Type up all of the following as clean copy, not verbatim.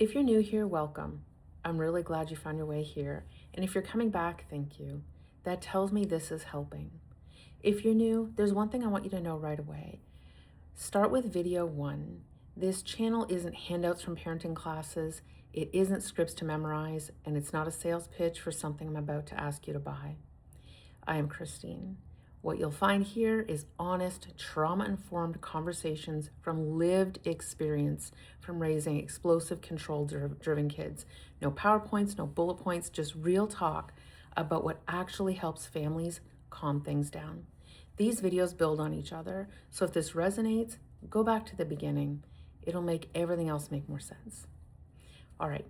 If you're new here, welcome. I'm really glad you found your way here. And if you're coming back, thank you. That tells me this is helping. If you're new, there's one thing I want you to know right away. Start with video 1. This channel isn't handouts from parenting classes, it isn't scripts to memorize, and it's not a sales pitch for something I'm about to ask you to buy. I am Christine. What you'll find here is honest, trauma-informed conversations from lived experience from raising explosive, control-driven kids. No PowerPoints, no bullet points, just real talk about what actually helps families calm things down. These videos build on each other, so if this resonates, go back to the beginning. It'll make everything else make more sense. All right,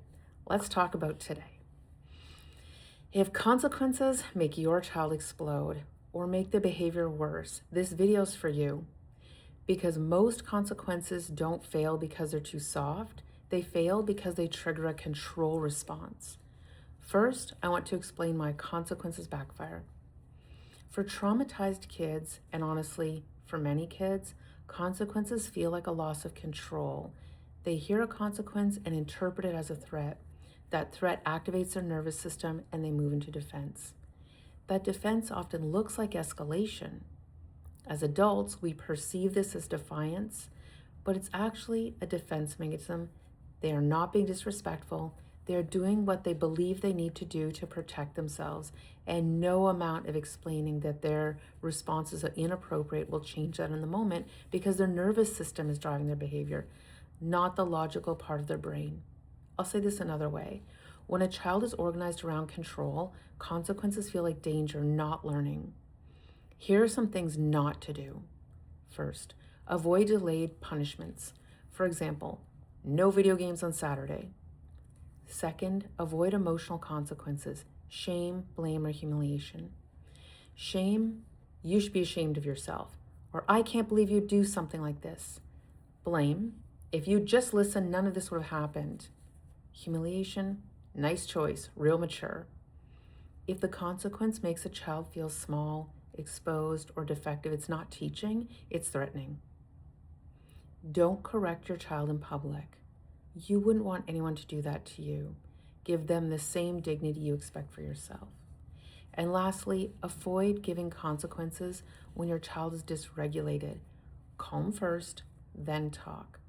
let's talk about today. If consequences make your child explode or make the behavior worse, this video's for you. Because most consequences don't fail because they're too soft. They fail because they trigger a control response. First, I want to explain why consequences backfire. For traumatized kids, and honestly, for many kids, consequences feel like a loss of control. They hear a consequence and interpret it as a threat. That threat activates their nervous system and they move into defense. That defense often looks like escalation. As adults, we perceive this as defiance, but it's actually a defense mechanism. They are not being disrespectful. They are doing what they believe they need to do to protect themselves, and no amount of explaining that their responses are inappropriate will change that in the moment because their nervous system is driving their behavior, not the logical part of their brain. I'll say this another way. When a child is organized around control, consequences feel like danger, not learning. Here are some things not to do. First, avoid delayed punishments. For example, no video games on Saturday. Second, avoid emotional consequences, shame, blame, or humiliation. Shame, you should be ashamed of yourself, or I can't believe you'd do something like this. Blame, if you just listened, none of this would have happened. Humiliation, nice choice, real mature. If the consequence makes a child feel small, exposed, or defective, it's not teaching, it's threatening. Don't correct your child in public. You wouldn't want anyone to do that to you. Give them the same dignity you expect for yourself. And lastly, avoid giving consequences when your child is dysregulated. Calm first, then talk.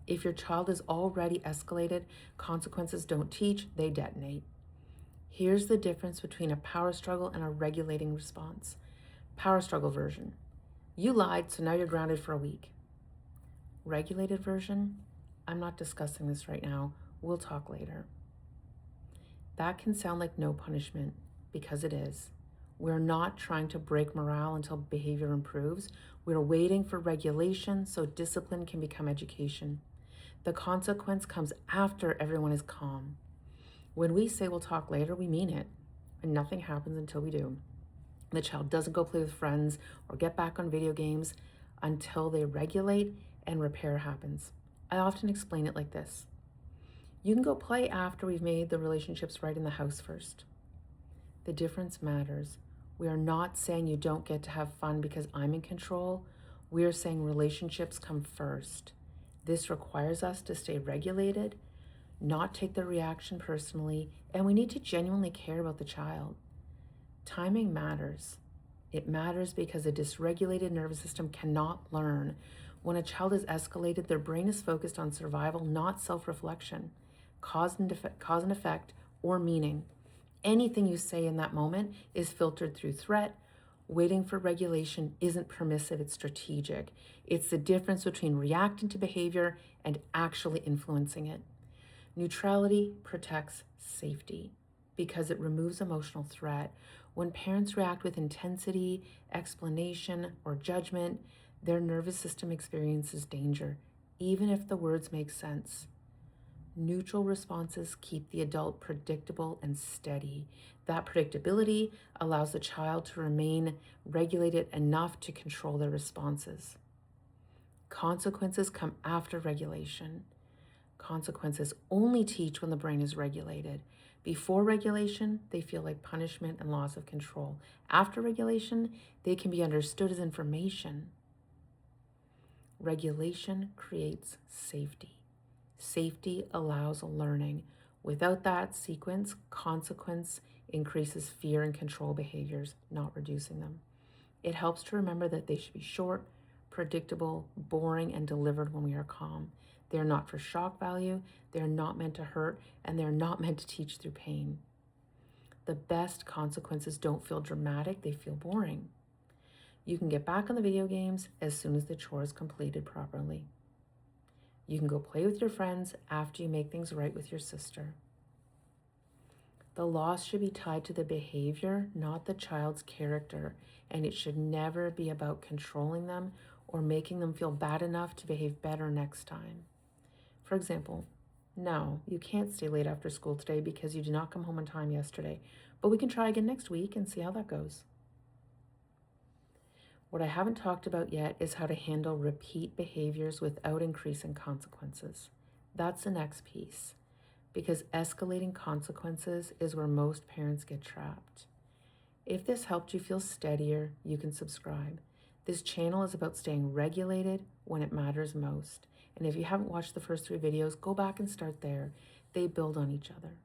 If your child is already escalated, consequences don't teach, they detonate. Here's the difference between a power struggle and a regulating response. Power struggle version. You lied, so now you're grounded for a week. Regulated version. I'm not discussing this right now. We'll talk later. That can sound like no punishment, because it is. We're not trying to break morale until behavior improves. We're waiting for regulation so discipline can become education. The consequence comes after everyone is calm. When we say we'll talk later, we mean it, and nothing happens until we do. The child doesn't go play with friends or get back on video games until they regulate and repair happens. I often explain it like this. You can go play after we've made the relationships right in the house first. The difference matters. We are not saying you don't get to have fun because I'm in control. We are saying relationships come first. This requires us to stay regulated, not take the reaction personally, and we need to genuinely care about the child. Timing matters. It matters because a dysregulated nervous system cannot learn. When a child is escalated, their brain is focused on survival, not self-reflection, cause and effect, or meaning. Anything you say in that moment is filtered through threat. Waiting for regulation isn't permissive, it's strategic. It's the difference between reacting to behavior and actually influencing it. Neutrality protects safety because it removes emotional threat. When parents react with intensity, explanation, or judgment, their nervous system experiences danger, even if the words make sense. Neutral responses keep the adult predictable and steady. That predictability allows the child to remain regulated enough to control their responses. Consequences come after regulation. Consequences only teach when the brain is regulated. Before regulation, they feel like punishment and loss of control. After regulation, they can be understood as information. Regulation creates safety. Safety allows learning. Without that sequence, consequence increases fear and control behaviors, not reducing them. It helps to remember that they should be short, predictable, boring, and delivered when we are calm. They're not for shock value, they're not meant to hurt, and they're not meant to teach through pain. The best consequences don't feel dramatic, they feel boring. You can get back on the video games as soon as the chore is completed properly. You can go play with your friends after you make things right with your sister. The loss should be tied to the behavior, not the child's character, and it should never be about controlling them or making them feel bad enough to behave better next time. For example, no, you can't stay late after school today because you did not come home on time yesterday, but we can try again next week and see how that goes. What I haven't talked about yet is how to handle repeat behaviors without increasing consequences. That's the next piece, because escalating consequences is where most parents get trapped. If this helped you feel steadier, you can subscribe. This channel is about staying regulated when it matters most. And if you haven't watched the first 3 videos, go back and start there. They build on each other.